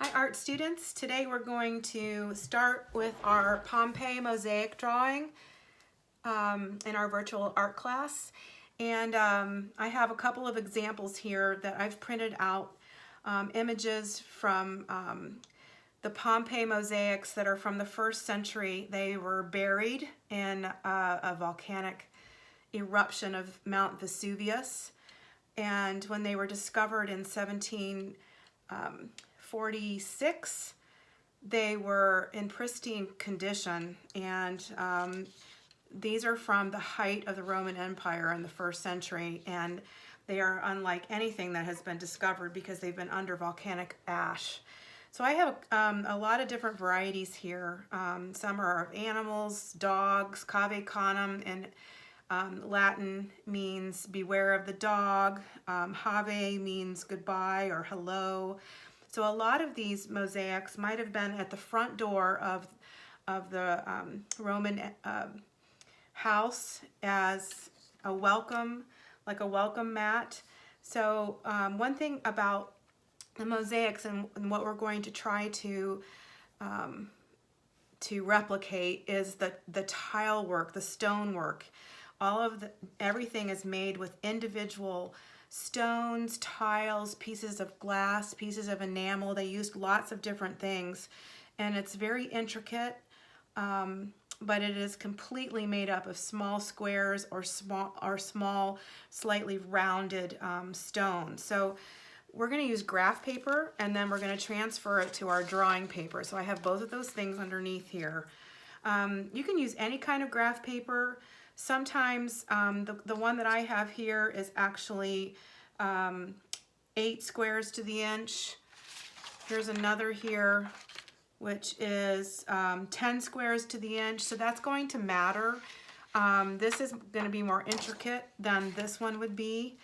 Hi art students, today we're going to start with our Pompeii mosaic drawing in our virtual art class. And I have a couple of examples here that I've printed out, images from the Pompeii mosaics that are from the 1st century. They were buried in a volcanic eruption of Mount Vesuvius. And when they were discovered in 1746, they were in pristine condition, and these are from the height of the Roman Empire in the 1st century, and they are unlike anything that has been discovered because they've been under volcanic ash. So I have a lot of different varieties here. Some are of animals, dogs, cave canem, and Latin means beware of the dog. Have means goodbye or hello. So a lot of these mosaics might have been at the front door of the Roman house as a welcome, like a welcome mat. So one thing about the mosaics and what we're going to try to replicate is the tile work, the stone work. Everything is made with individual stones, tiles, pieces of glass, pieces of enamel. They used lots of different things, and it's very intricate, but it is completely made up of small squares or small, slightly rounded stones. So we're going to use graph paper, and then we're going to transfer it to our drawing paper. So I have both of those things underneath here. You can use any kind of graph paper. Sometimes the one that I have here is actually 8 squares to the inch. Here's another here, which is 10 squares to the inch. So that's going to matter. This is going to be more intricate than this one would be.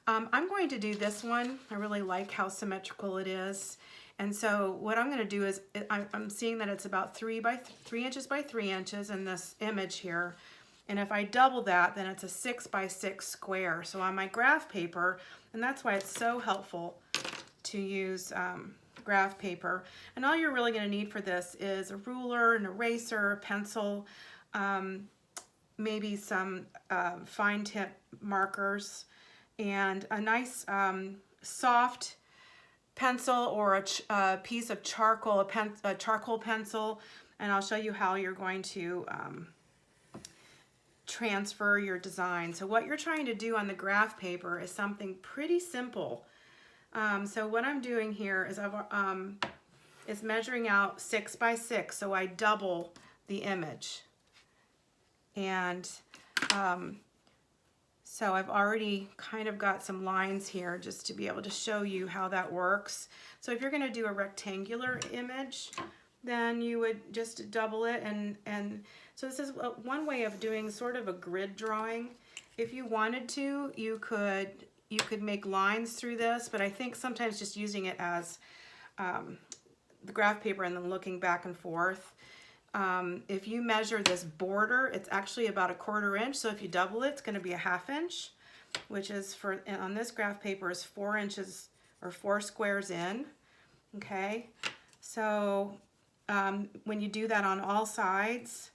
I'm going to do this one. I really like how symmetrical it is. And so what I'm going to do is, I'm seeing that it's about 3 inches by 3 inches in this image here. And if I double that, then it's a 6 by 6 square. So on my graph paper, and that's why it's so helpful to use graph paper. And all you're really going to need for this is a ruler, an eraser, a pencil, maybe some fine tip markers, and a nice soft pencil or a piece of charcoal, a charcoal pencil. And I'll show you how you're going to transfer your design. So what you're trying to do on the graph paper is something pretty simple. So what I'm doing here is is measuring out 6 by 6, so I double the image. And so I've already kind of got some lines here just to be able to show you how that works. So if you're going to do a rectangular image, then you would just double it, and so this is one way of doing sort of a grid drawing. If you wanted to, you could make lines through this, but I think sometimes just using it as the graph paper and then looking back and forth. If you measure this border, it's actually about a 1/4 inch, so if you double it, it's going to be a 1/2 inch, which is on this graph paper is 4 inches or 4 squares in. Okay, so when you do that on all sides,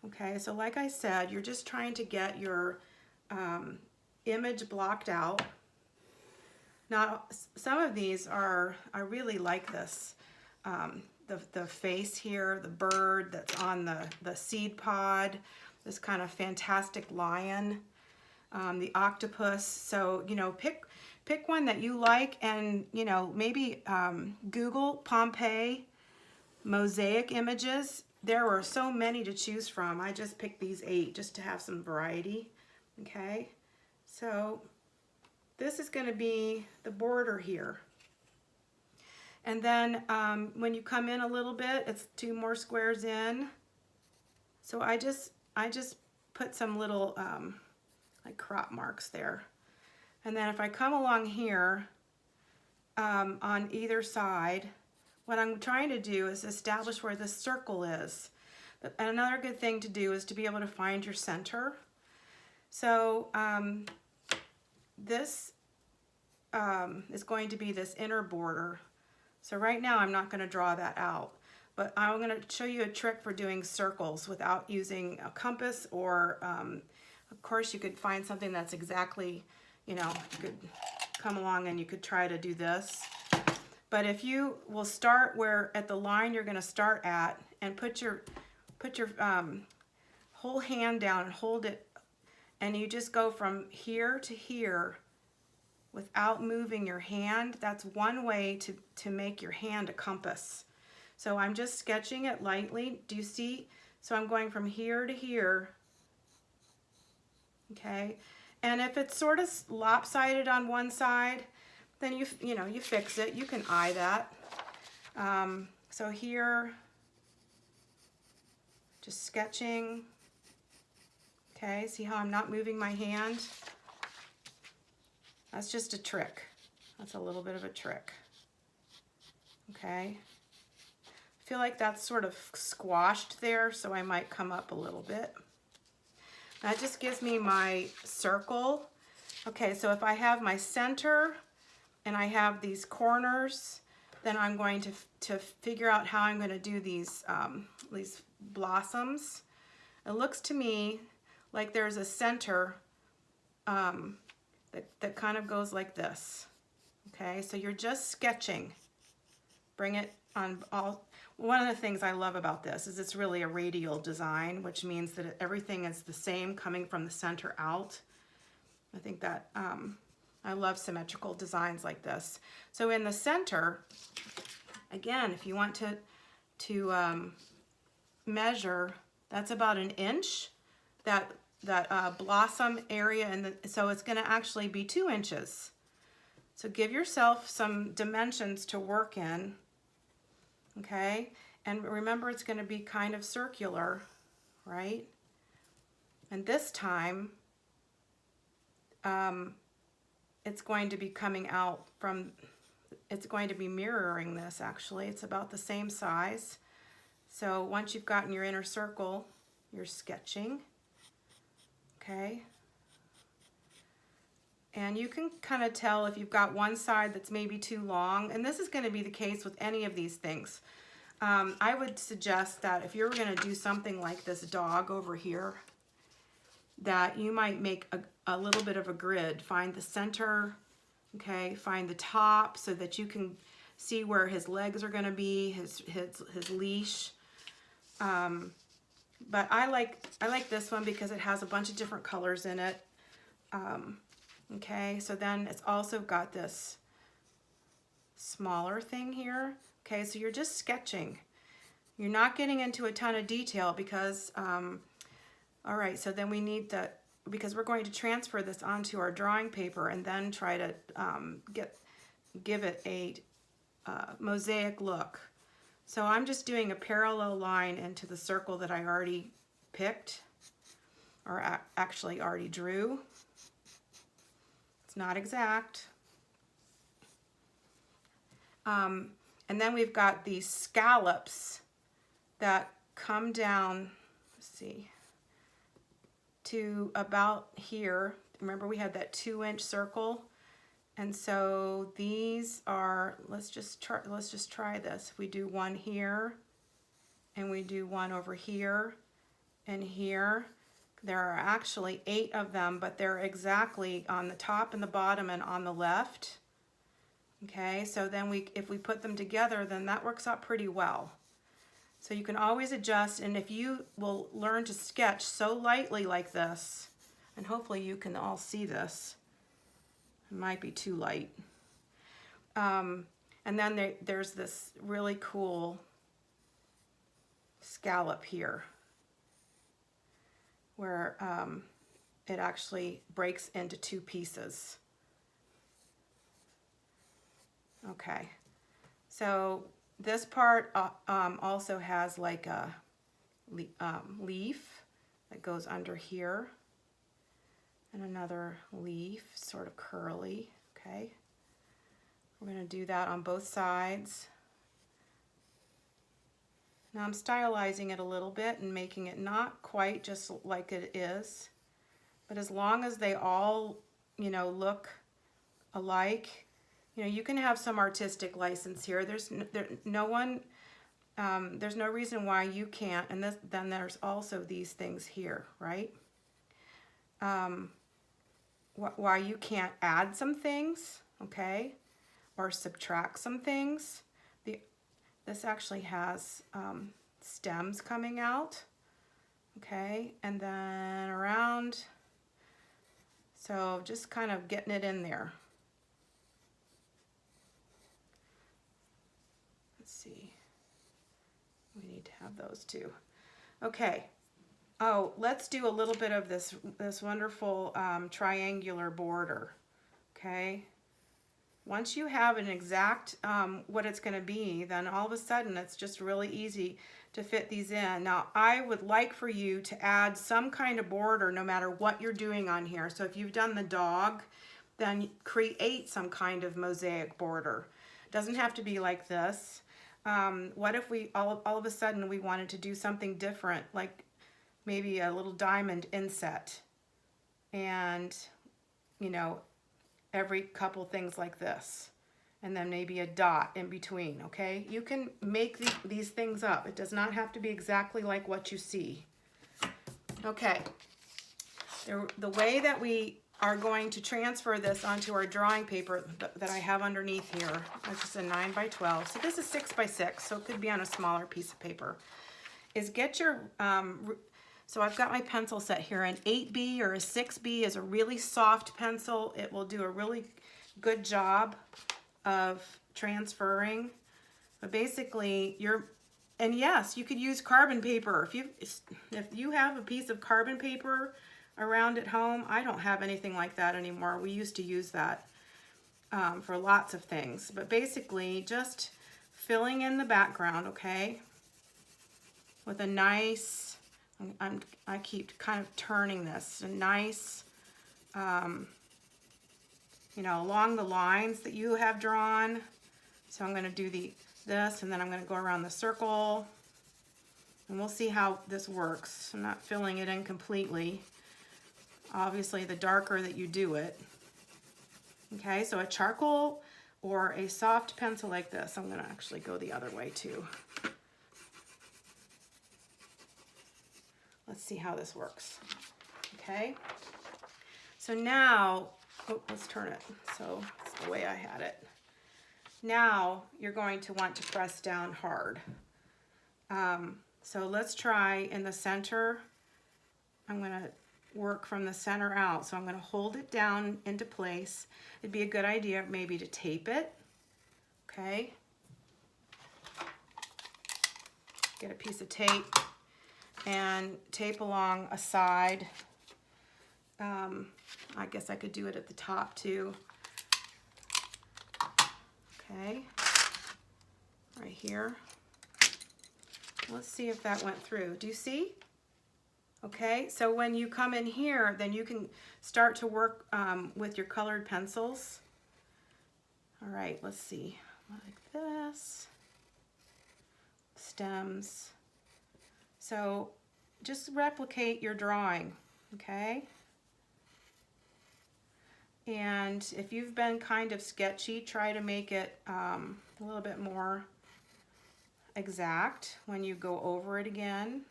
okay, so like I said, you're just trying to get your image blocked out. Now, some of these I really like this. The face here, the bird that's on the seed pod, this kind of fantastic lion, the octopus. So, you know, pick one that you like, and, you know, maybe Google Pompeii mosaic images. There were so many to choose from. I just picked these 8 just to have some variety. Okay, so this is going to be the border here. And then when you come in a little bit, it's 2 more squares in. So I just put some little like crop marks there. And then if I come along here on either side, what I'm trying to do is establish where the circle is. But another good thing to do is to be able to find your center. So this is going to be this inner border. So right now I'm not going to draw that out, but I'm going to show you a trick for doing circles without using a compass, or of course you could find something that's exactly, you know, you could come along and you could try to do this. But if you will start where at the line you're going to start at, and put your whole hand down and hold it, and you just go from here to here without moving your hand. That's one way to make your hand a compass. So I'm just sketching it lightly. Do you see? So I'm going from here to here. Okay. And if it's sort of lopsided on one side, then you fix it. You can eye that. So here, just sketching. Okay, see how I'm not moving my hand? That's just a trick. That's a little bit of a trick. Okay. I feel like that's sort of squashed there, so I might come up a little bit. That just gives me my circle. Okay, so if I have my center and I have these corners, then I'm going to figure out how I'm going to do these blossoms. It looks to me like there's a center that kind of goes like this. Okay, so you're just sketching. Bring it on all. One of the things I love about this is it's really a radial design, which means that everything is the same coming from the center out. I think that I love symmetrical designs like this. So in the center, again, if you want to measure, that's about 1 inch. That blossom area, and so it's going to actually be 2 inches. So give yourself some dimensions to work in. Okay, and remember it's going to be kind of circular, right? And this time, it's going to be coming out from, it's going to be mirroring this actually. It's about the same size. So once you've gotten your inner circle, you're sketching. Okay. And you can kind of tell if you've got one side that's maybe too long, and this is going to be the case with any of these things. I would suggest that if you're going to do something like this dog over here, that you might make a little bit of a grid. Find the center, okay, find the top so that you can see where his legs are going to be, his leash. But I like this one because it has a bunch of different colors in it. Okay, so then it's also got this smaller thing here. Okay, so you're just sketching. You're not getting into a ton of detail because, all right, so then we need because we're going to transfer this onto our drawing paper and then try to give it a mosaic look. So I'm just doing a parallel line into the circle that I already picked, or actually already drew. It's not exact. And then we've got these scallops that come down, let's see, to about here. Remember we had that 2-inch circle? And so these are, let's just try this. If we do one here, and we do one over here, and here, there are actually 8 of them, but they're exactly on the top and the bottom and on the left. Okay, so then if we put them together, then that works out pretty well. So you can always adjust, and if you will learn to sketch so lightly like this, and hopefully you can all see this. It might be too light. And then there's this really cool scallop here where it actually breaks into 2 pieces. Okay, so this part also has like a leaf that goes under here, and another leaf, sort of curly. Okay, we're going to do that on both sides. Now I'm stylizing it a little bit and making it not quite just like it is, but as long as they all, look alike. You know, you can have some artistic license here. There's no reason why you can't. And then there's also these things here, right? Why you can't add some things, okay, or subtract some things. This actually has stems coming out, okay, and then around. So just kind of getting it in there. Let's see. We need to have those too. Okay. Oh, let's do a little bit of this wonderful triangular border. Okay. Once you have an exact what it's going to be, then all of a sudden it's just really easy to fit these in. Now, I would like for you to add some kind of border no matter what you're doing on here. So if you've done the dog, then create some kind of mosaic border. Doesn't have to be like this. What if we all of a sudden we wanted to do something different, like maybe a little diamond inset, and you know, every couple things like this, and then maybe a dot in between. Okay, you can make these things up. It does not have to be exactly like what you see. Okay, the way that we are going to transfer this onto our drawing paper that I have underneath here, it's just a 9 by 12. So this is 6 by 6, so it could be on a smaller piece of paper. Is get your so I've got my pencil set here. An 8B or a 6B is a really soft pencil. It will do a really good job of transferring. But basically, and yes, you could use carbon paper. If you have a piece of carbon paper around at home, I don't have anything like that anymore. We used to use that for lots of things. But basically, just filling in the background, okay, with a nice, I keep kind of turning this, a nice, you know, along the lines that you have drawn. So I'm going to do this, and then I'm going to go around the circle, and we'll see how this works. I'm not filling it in completely. Obviously, the darker that you do it. Okay, so a charcoal or a soft pencil like this. I'm going to actually go the other way too. Let's see how this works. Okay, so now, oh, let's turn it. So it's the way I had it. Now you're going to want to press down hard. So let's try in the center. I'm going to work from the center out. So I'm going to hold it down into place. It'd be a good idea maybe to tape it. Okay. Get a piece of tape and tape along a side. I guess I could do it at the top too. Okay, right here. Let's see if that went through. Do you see? Okay, so when you come in here, then you can start to work with your colored pencils. All right, let's see. Like this. Stems. So just replicate your drawing, okay? And if you've been kind of sketchy, try to make it a little bit more exact when you go over it again,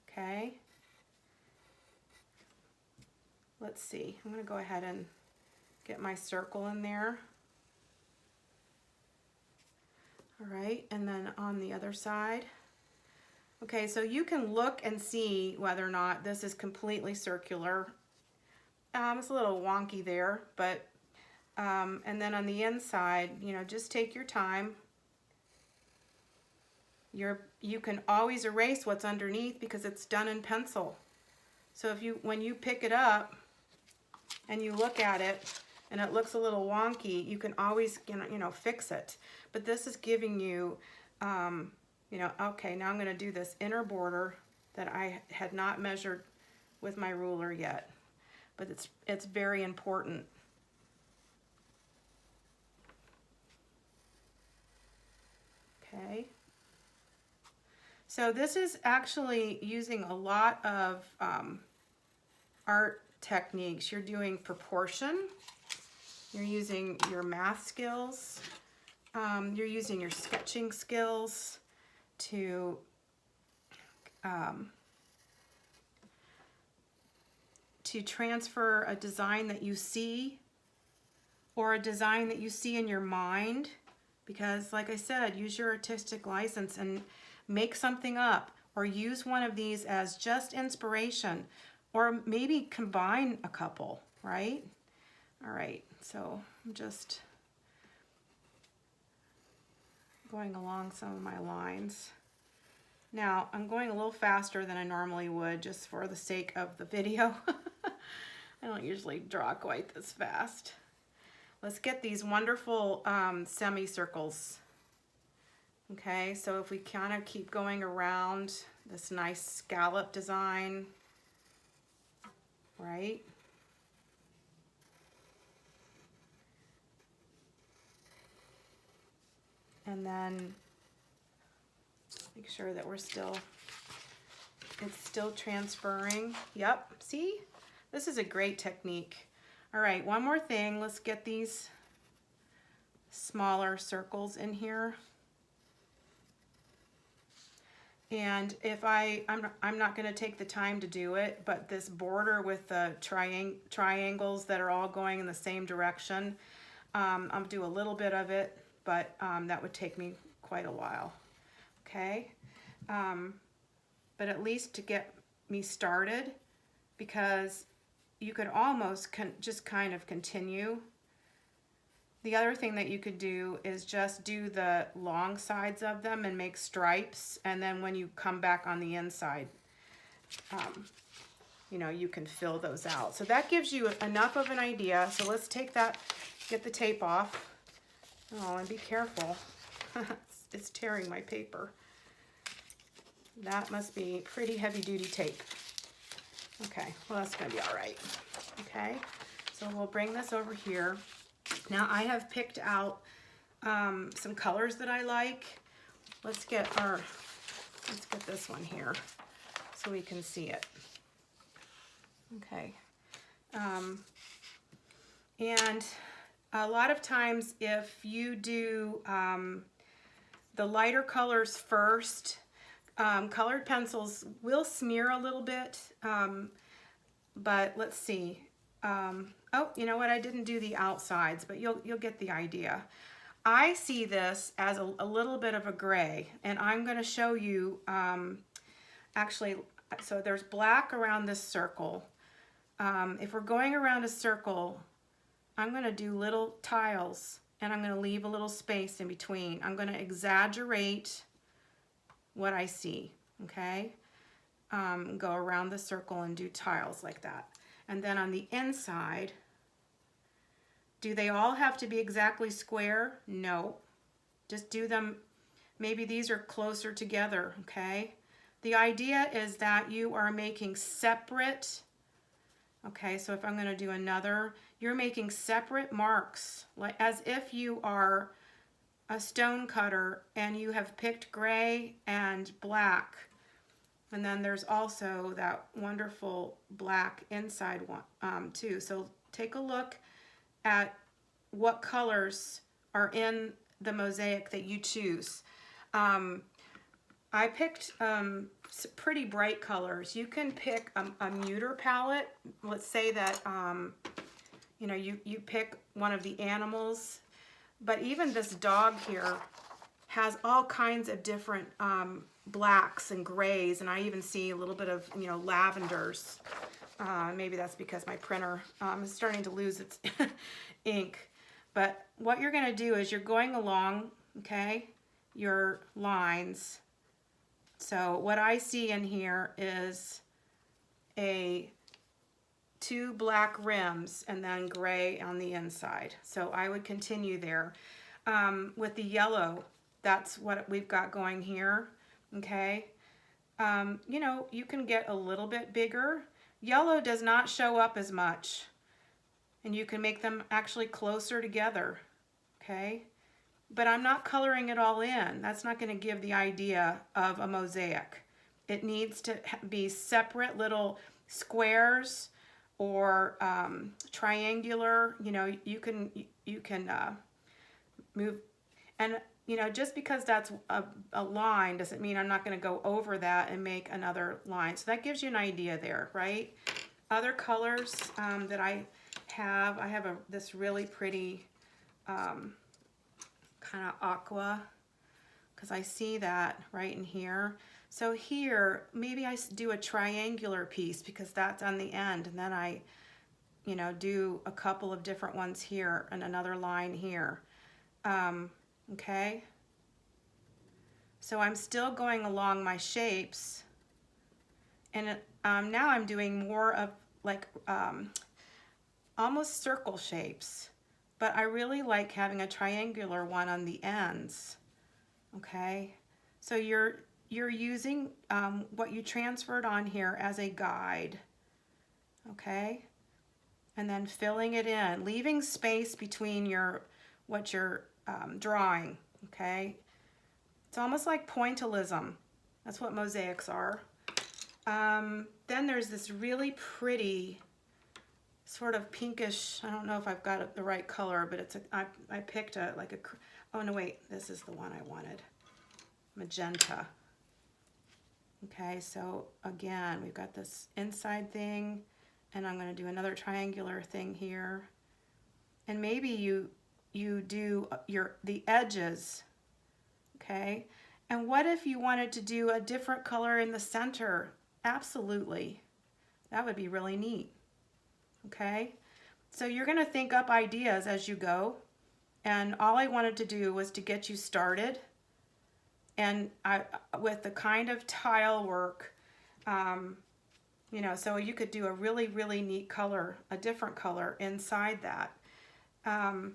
okay? Let's see, I'm gonna go ahead and get my circle in there. All right, and then on the other side. Okay, so you can look and see whether or not this is completely circular. It's a little wonky there, but, and then on the inside, you know, just take your time. You can always erase what's underneath because it's done in pencil. So when you pick it up and you look at it and it looks a little wonky, you can always, you know, fix it. But this is giving you, you know, okay, now I'm going to do this inner border that I had not measured with my ruler yet. But it's very important. Okay. So this is actually using a lot of art techniques. You're doing proportion. You're using your math skills. You're using your sketching skills to transfer a design that you see, or a design that you see in your mind. Because like I said, use your artistic license and make something up, or use one of these as just inspiration, or maybe combine a couple, right? All right, so I'm just going along some of my lines. Now, I'm going a little faster than I normally would just for the sake of the video. I don't usually draw quite this fast. Let's get these wonderful semicircles. Okay, so if we kind of keep going around this nice scallop design, right? And then make sure that it's still transferring. Yep, see? This is a great technique. All right, one more thing. Let's get these smaller circles in here. And if I'm not going to take the time to do it, but this border with the triangles that are all going in the same direction, I'll do a little bit of it, but that would take me quite a while. Okay, but at least to get me started, because you could almost just kind of continue. The other thing that you could do is just do the long sides of them and make stripes, and then when you come back on the inside, you know, you can fill those out. So that gives you enough of an idea. So let's take that, get the tape off. Oh, and be careful. It's tearing my paper. That must be pretty heavy duty tape. Okay, well that's gonna be all right. Okay, so we'll bring this over here. Now I have picked out some colors that I like. Let's get this one here so we can see it. Okay, and a lot of times if you do the lighter colors first, colored pencils will smear a little bit, but let's see. Oh, you know what? I didn't do the outsides, but you'll get the idea. I see this as a little bit of a gray, and I'm going to show you actually. So there's black around this circle. If we're going around a circle, I'm going to do little tiles, and I'm going to leave a little space in between. I'm going to exaggerate what I see, okay? Go around the circle and do tiles like that. And then on the inside, do they all have to be exactly square? No. Just do them, maybe these are closer together, okay? The idea is that you are making separate, okay, so if I'm going to do another, you're making separate marks, like as if you are a stone cutter and you have picked gray and black. And then there's also that wonderful black inside one too. So take a look at what colors are in the mosaic that you choose. I picked pretty bright colors. You can pick a muter palette. Let's say that you know, you pick one of the animals, but even this dog here has all kinds of different blacks and grays, and I even see a little bit of, you know, lavenders. Maybe that's because my printer is starting to lose its ink. But what you're going to do is you're going along, okay, your lines. So what I see in here is two black rims and then gray on the inside. So I would continue there. With the yellow, that's what we've got going here, okay? You know, you can get a little bit bigger. Yellow does not show up as much, and you can make them actually closer together, okay? But I'm not coloring it all in. That's not going to give the idea of a mosaic. It needs to be separate little squares or triangular. You know, you can move, and you know, just because that's a line doesn't mean I'm not going to go over that and make another line. So that gives you an idea there, right? Other colors that I have this really pretty kind of aqua, because I see that right in here. So here, maybe I do a triangular piece because that's on the end, and then I, you know, do a couple of different ones here and another line here. Okay. So I'm still going along my shapes, and now I'm doing more of like almost circle shapes, but I really like having a triangular one on the ends. Okay, so you're using what you transferred on here as a guide. Okay, and then filling it in, leaving space between what you're drawing. Okay, it's almost like pointillism. That's what mosaics are. Then there's this really pretty sort of pinkish, I don't know if I've got the right color, but it's I picked oh no wait, this is the one I wanted. Magenta. Okay, so again, we've got this inside thing, and I'm going to do another triangular thing here. And maybe you do the edges. Okay? And what if you wanted to do a different color in the center? Absolutely. That would be really neat. Okay? So you're going to think up ideas as you go. And all I wanted to do was to get you started. And with the kind of tile work, you know, so you could do a really, really neat color, a different color inside that. And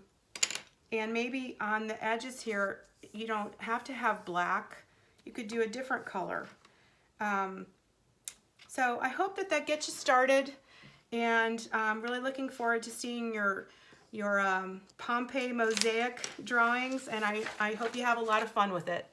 maybe on the edges here, you don't have to have black. You could do a different color. So I hope that gets you started, and I'm really looking forward to seeing your Pompeii mosaic drawings, and I hope you have a lot of fun with it.